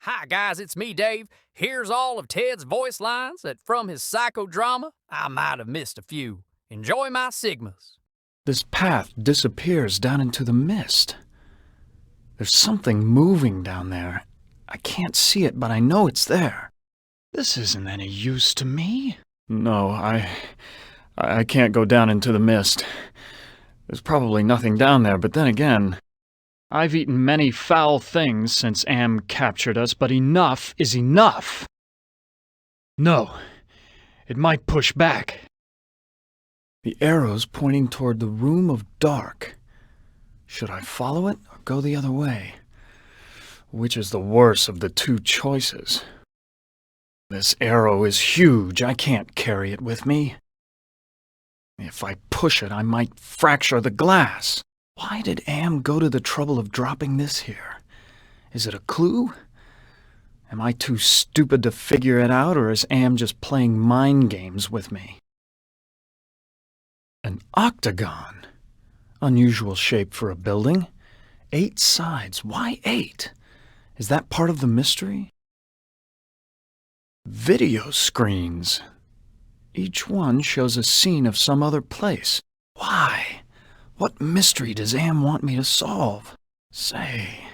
Hi guys, it's me, Dave. Here's all of Ted's voice lines that from his psychodrama, I might have missed a few. Enjoy my Sigmas. This path disappears down into the mist. There's something moving down there. I can't see it, but I know it's there. This isn't any use to me. No, I can't go down into the mist. There's probably nothing down there, but then again, I've eaten many foul things since Am captured us, but enough is enough. No, it might push back. The arrow's pointing toward the room of dark. Should I follow it or go the other way? Which is the worse of the two choices? This arrow is huge. I can't carry it with me. If I push it, I might fracture the glass. Why did Am go to the trouble of dropping this here? Is it a clue? Am I too stupid to figure it out, or is Am just playing mind games with me? An octagon. Unusual shape for a building. 8 sides. Why 8? Is that part of the mystery? Video screens. Each one shows a scene of some other place. Why? What mystery does Am want me to solve? Say,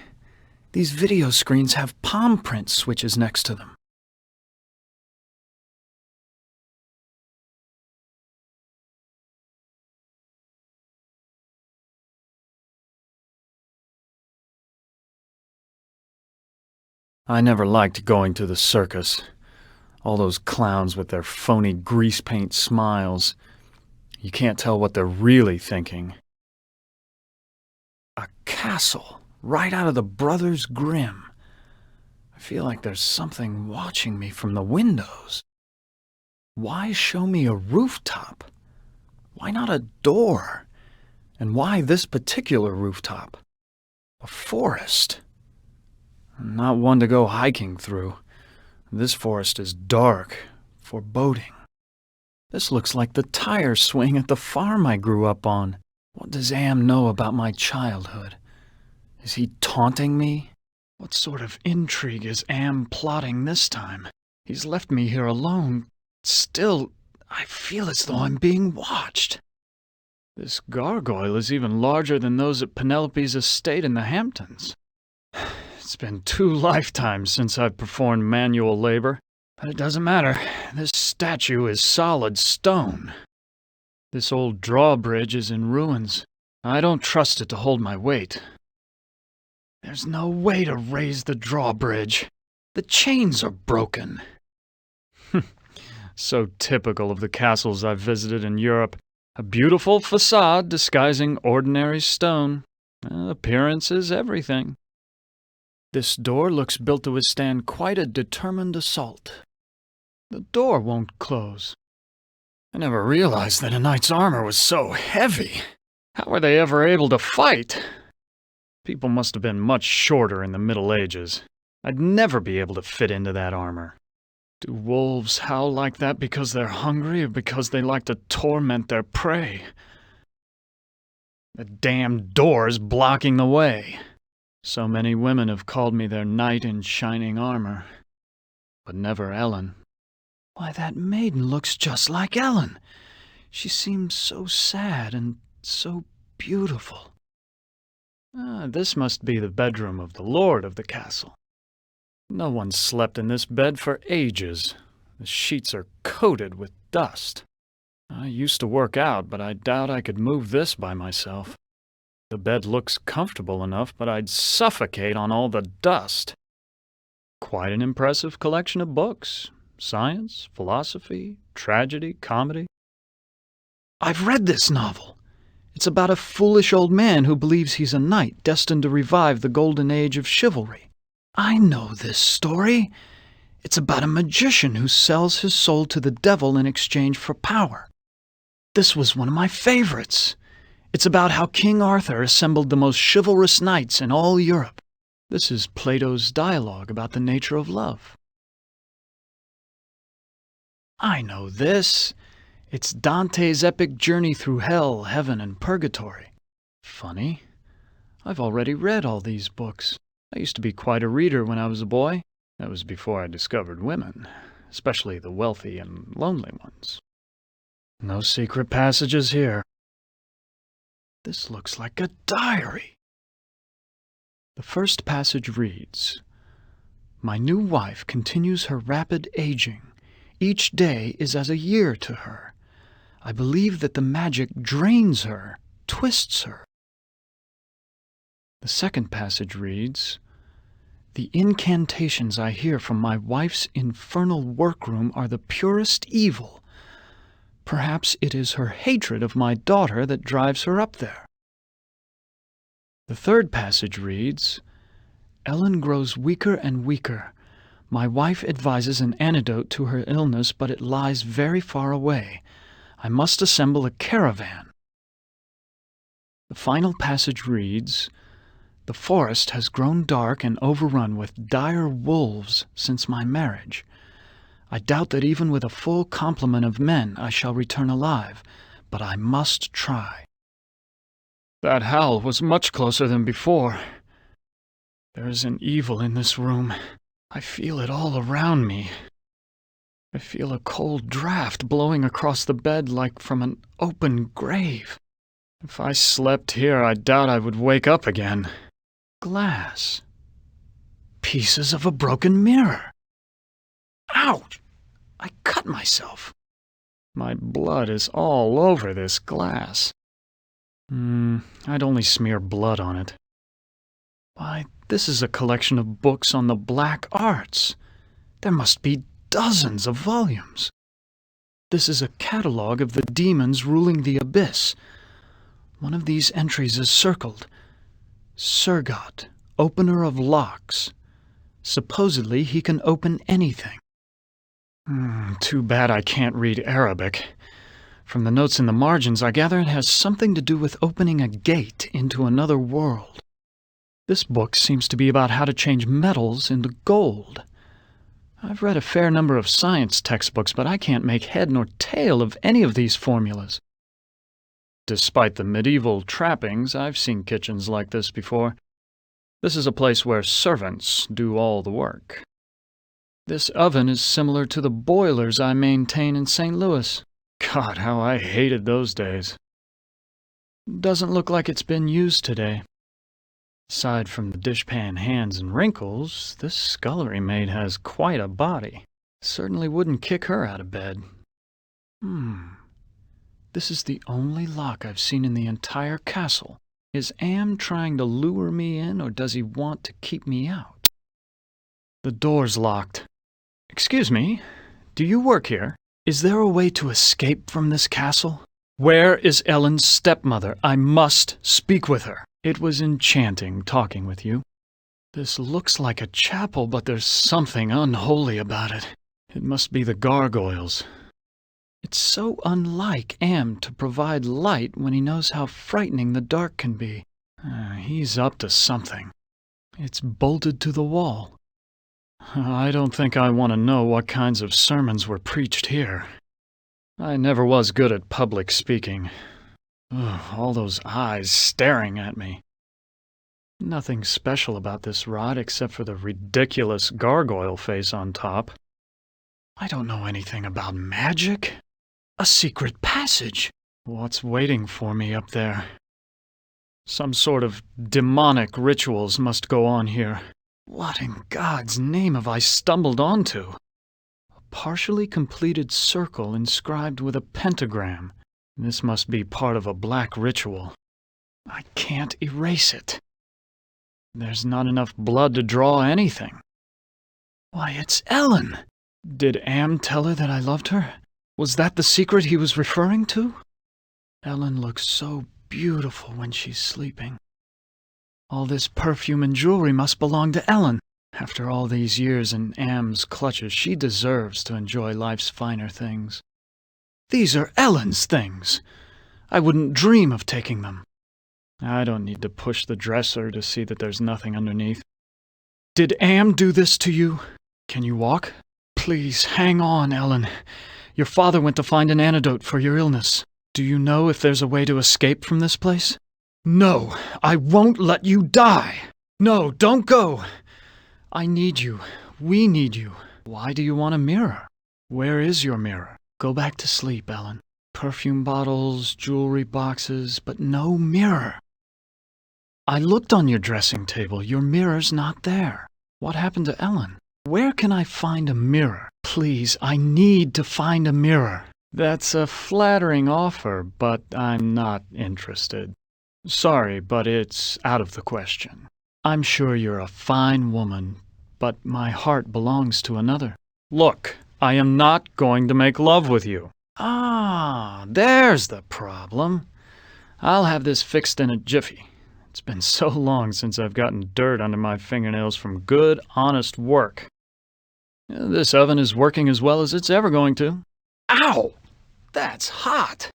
these video screens have palm print switches next to them. I never liked going to the circus. All those clowns with their phony grease paint smiles. You can't tell what they're really thinking. A castle, right out of the Brothers Grimm. I feel like there's something watching me from the windows. Why show me a rooftop? Why not a door? And why this particular rooftop? A forest. Not one to go hiking through. This forest is dark, foreboding. This looks like the tire swing at the farm I grew up on. What does Am know about my childhood? Is he taunting me? What sort of intrigue is Am plotting this time? He's left me here alone. Still, I feel as though I'm being watched. This gargoyle is even larger than those at Penelope's estate in the Hamptons. It's been 2 lifetimes since I've performed manual labor, but it doesn't matter. This statue is solid stone. This old drawbridge is in ruins. I don't trust it to hold my weight. There's no way to raise the drawbridge. The chains are broken. So typical of the castles I've visited in Europe. A beautiful facade disguising ordinary stone. Appearance is everything. This door looks built to withstand quite a determined assault. The door won't close. I never realized that a knight's armor was so heavy. How were they ever able to fight? People must have been much shorter in the Middle Ages. I'd never be able to fit into that armor. Do wolves howl like that because they're hungry or because they like to torment their prey? The damned door's blocking the way. So many women have called me their knight in shining armor, but never Ellen. Why, that maiden looks just like Ellen. She seems so sad and so beautiful. This must be the bedroom of the lord of the castle. No one slept in this bed for ages. The sheets are coated with dust. I used to work out, but I doubt I could move this by myself. The bed looks comfortable enough, but I'd suffocate on all the dust. Quite an impressive collection of books. Science, philosophy, tragedy, comedy. I've read this novel. It's about a foolish old man who believes he's a knight destined to revive the golden age of chivalry. I know this story. It's about a magician who sells his soul to the devil in exchange for power. This was one of my favorites. It's about how King Arthur assembled the most chivalrous knights in all Europe. This is Plato's dialogue about the nature of love. I know this. It's Dante's epic journey through hell, heaven, and purgatory. Funny. I've already read all these books. I used to be quite a reader when I was a boy. That was before I discovered women, especially the wealthy and lonely ones. No secret passages here. This looks like a diary. The first passage reads, "My new wife continues her rapid aging. Each day is as a year to her. I believe that the magic drains her, twists her." The second passage reads, "The incantations I hear from my wife's infernal workroom are the purest evil. Perhaps it is her hatred of my daughter that drives her up there." The third passage reads, "Ellen grows weaker and weaker. My wife advises an antidote to her illness, but it lies very far away. I must assemble a caravan." The final passage reads, "The forest has grown dark and overrun with dire wolves since my marriage. I doubt that even with a full complement of men I shall return alive, but I must try." That howl was much closer than before. There is an evil in this room. I feel it all around me. I feel a cold draft blowing across the bed like from an open grave. If I slept here, I doubt I would wake up again. Glass. Pieces of a broken mirror. Ouch! I cut myself. My blood is all over this glass. I'd only smear blood on it. Why, this is a collection of books on the black arts. There must be dozens of volumes. This is a catalogue of the demons ruling the abyss. One of these entries is circled. Surgot, opener of locks. Supposedly he can open anything. Too bad I can't read Arabic. From the notes in the margins, I gather it has something to do with opening a gate into another world. This book seems to be about how to change metals into gold. I've read a fair number of science textbooks, but I can't make head nor tail of any of these formulas. Despite the medieval trappings, I've seen kitchens like this before. This is a place where servants do all the work. This oven is similar to the boilers I maintain in St. Louis. God, how I hated those days. Doesn't look like it's been used today. Aside from the dishpan hands and wrinkles, this scullery maid has quite a body. Certainly wouldn't kick her out of bed. This is the only lock I've seen in the entire castle. Is Am trying to lure me in, or does he want to keep me out? The door's locked. Excuse me, do you work here? Is there a way to escape from this castle? Where is Ellen's stepmother? I must speak with her. It was enchanting talking with you. This looks like a chapel, but there's something unholy about it. It must be the gargoyles. It's so unlike Am to provide light when he knows how frightening the dark can be. He's up to something. It's bolted to the wall. I don't think I want to know what kinds of sermons were preached here. I never was good at public speaking. All those eyes staring at me. Nothing special about this rod except for the ridiculous gargoyle face on top. I don't know anything about magic. A secret passage. What's waiting for me up there? Some sort of demonic rituals must go on here. What in God's name have I stumbled onto? A partially completed circle inscribed with a pentagram. This must be part of a black ritual. I can't erase it. There's not enough blood to draw anything. Why, it's Ellen! Did Am tell her that I loved her? Was that the secret he was referring to? Ellen looks so beautiful when she's sleeping. All this perfume and jewelry must belong to Ellen. After all these years in Am's clutches, she deserves to enjoy life's finer things. These are Ellen's things. I wouldn't dream of taking them. I don't need to push the dresser to see that there's nothing underneath. Did Am do this to you? Can you walk? Please, hang on, Ellen. Your father went to find an antidote for your illness. Do you know if there's a way to escape from this place? No, I won't let you die. No, don't go. I need you. We need you. Why do you want a mirror? Where is your mirror? Go back to sleep, Ellen. Perfume bottles, jewelry boxes, but no mirror. I looked on your dressing table. Your mirror's not there. What happened to Ellen? Where can I find a mirror? Please, I need to find a mirror. That's a flattering offer, but I'm not interested. Sorry, but it's out of the question. I'm sure you're a fine woman, but my heart belongs to another. Look, I am not going to make love with you. Ah, there's the problem. I'll have this fixed in a jiffy. It's been so long since I've gotten dirt under my fingernails from good, honest work. This oven is working as well as it's ever going to. Ow! That's hot!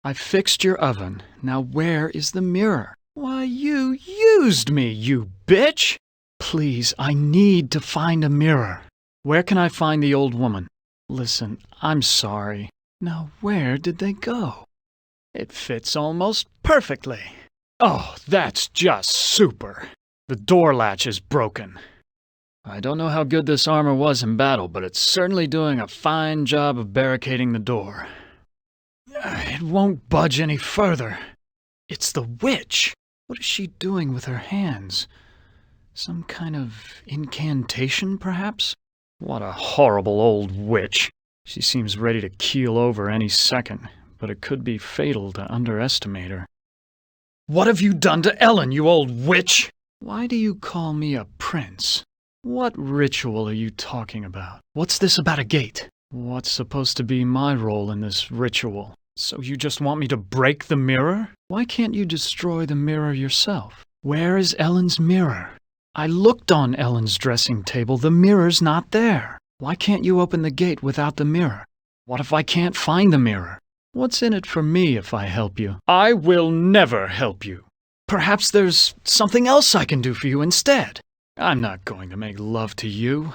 I fixed your oven. Now where is the mirror? Why, you used me, you bitch! Please, I need to find a mirror. Where can I find the old woman? Listen, I'm sorry. Now where did they go? It fits almost perfectly. Oh, that's just super. The door latch is broken. I don't know how good this armor was in battle, but it's certainly doing a fine job of barricading the door. It won't budge any further. It's the witch. What is she doing with her hands? Some kind of incantation, perhaps? What a horrible old witch. She seems ready to keel over any second, but it could be fatal to underestimate her. What have you done to Ellen, you old witch? Why do you call me a prince? What ritual are you talking about? What's this about a gate? What's supposed to be my role in this ritual? So you just want me to break the mirror? Why can't you destroy the mirror yourself? Where is Ellen's mirror? I looked on Ellen's dressing table. The mirror's not there. Why can't you open the gate without the mirror? What if I can't find the mirror? What's in it for me if I help you? I will never help you. Perhaps there's something else I can do for you instead. I'm not going to make love to you.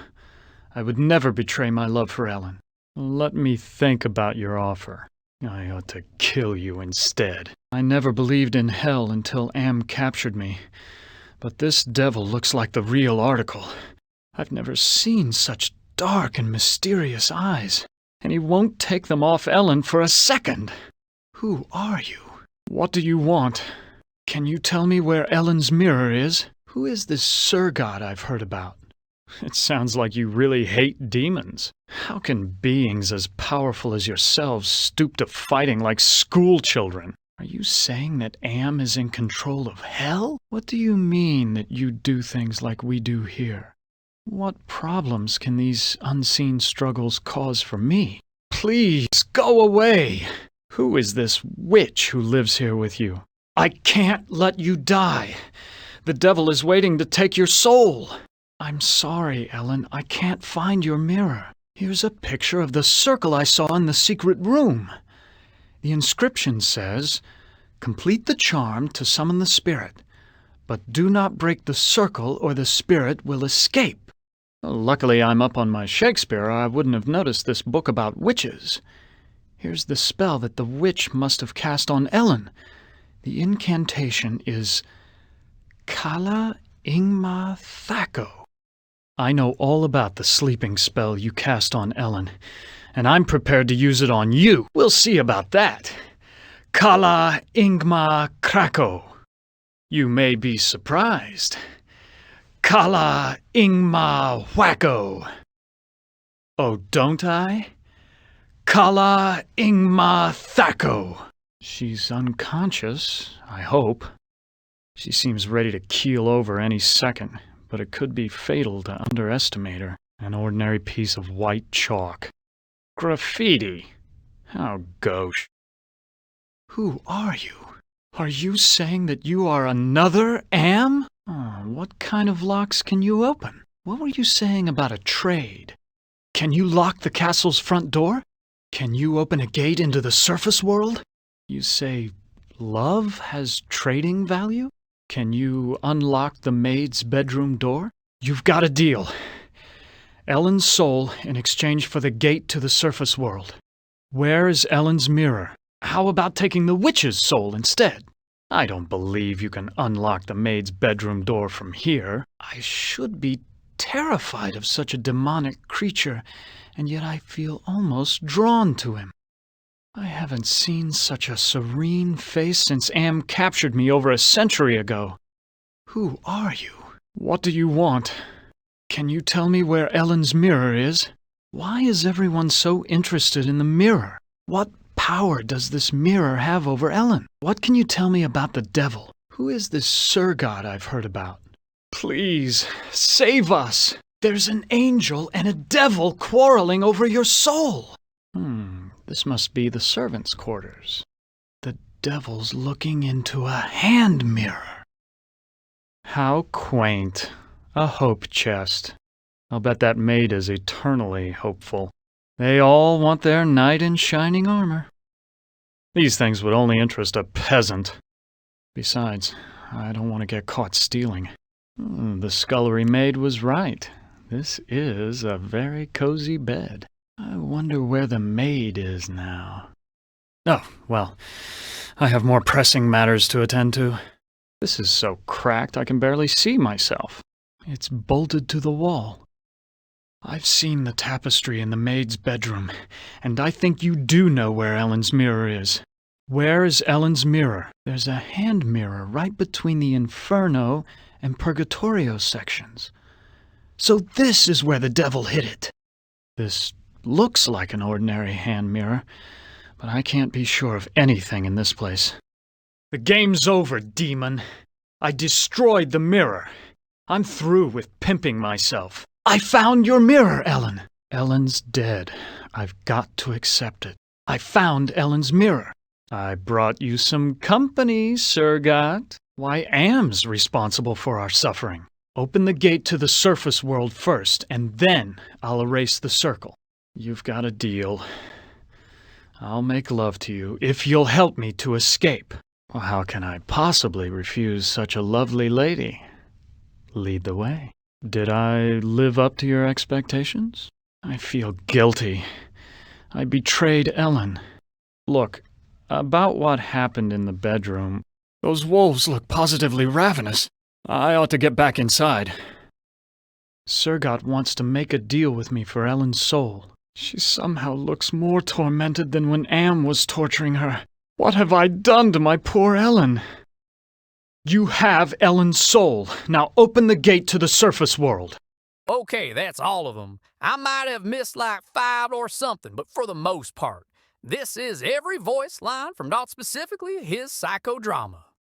I would never betray my love for Ellen. Let me think about your offer. I ought to kill you instead. I never believed in hell until Am captured me. But this devil looks like the real article. I've never seen such dark and mysterious eyes. And he won't take them off Ellen for a second. Who are you? What do you want? Can you tell me where Ellen's mirror is? Who is this Sir God I've heard about? It sounds like you really hate demons. How can beings as powerful as yourselves stoop to fighting like school children? Are you saying that Am is in control of hell? What do you mean that you do things like we do here? What problems can these unseen struggles cause for me? Please, go away! Who is this witch who lives here with you? I can't let you die! The devil is waiting to take your soul! I'm sorry, Ellen, I can't find your mirror. Here's a picture of the circle I saw in the secret room. The inscription says, "Complete the charm to summon the spirit, but do not break the circle or the spirit will escape." Well, luckily I'm up on my Shakespeare, or I wouldn't have noticed this book about witches. Here's the spell that the witch must have cast on Ellen. The incantation is Ted Ihnmaims. I know all about the sleeping spell you cast on Ellen, and I'm prepared to use it on you. We'll see about that. Ted Ihnmaims. You may be surprised. Ted Ihnmaims. Oh, don't I? Ted Ihnmaims. She's unconscious, I hope. She seems ready to keel over any second, but it could be fatal to underestimate her. An ordinary piece of white chalk. Graffiti. How gauche. Who are you? Are you saying that you are another Am? Oh, what kind of locks can you open? What were you saying about a trade? Can you lock the castle's front door? Can you open a gate into the surface world? You say love has trading value? Can you unlock the maid's bedroom door? You've got a deal. Ellen's soul in exchange for the gate to the surface world. Where is Ellen's mirror? How about taking the witch's soul instead? I don't believe you can unlock the maid's bedroom door from here. I should be terrified of such a demonic creature, and yet I feel almost drawn to him. I haven't seen such a serene face since Am captured me over a century ago. Who are you? What do you want? Can you tell me where Ellen's mirror is? Why is everyone so interested in the mirror? What power does this mirror have over Ellen? What can you tell me about the devil? Who is this Sir God I've heard about? Please, save us! There's an angel and a devil quarreling over your soul! This must be the servants' quarters. The devil's looking into a hand mirror. How quaint. A hope chest. I'll bet that maid is eternally hopeful. They all want their knight in shining armor. These things would only interest a peasant. Besides, I don't want to get caught stealing. The scullery maid was right. This is a very cozy bed. I wonder where the maid is now. Oh, well, I have more pressing matters to attend to. This is so cracked I can barely see myself. It's bolted to the wall. I've seen the tapestry in the maid's bedroom, and I think you do know where Ellen's mirror is. Where is Ellen's mirror? There's a hand mirror right between the Inferno and Purgatorio sections. So this is where the devil hid it. This looks like an ordinary hand mirror, but I can't be sure of anything in this place. The game's over, demon. I destroyed the mirror. I'm through with pimping myself. I found your mirror, Ellen. Ellen's dead. I've got to accept it. I found Ellen's mirror. I brought you some company, Sir God. Why, Am's responsible for our suffering. Open the gate to the surface world first, and then I'll erase the circle. You've got a deal. I'll make love to you if you'll help me to escape. Well, how can I possibly refuse such a lovely lady? Lead the way. Did I live up to your expectations? I feel guilty. I betrayed Ellen. Look, about what happened in the bedroom, those wolves look positively ravenous. I ought to get back inside. Surgot wants to make a deal with me for Ellen's soul. She somehow looks more tormented than when Am was torturing her. What have I done to my poor Ellen? You have Ellen's soul. Now open the gate to the surface world. Okay, that's all of them. I might have missed like 5 or something, but for the most part, this is every voice line from not specifically his psychodrama.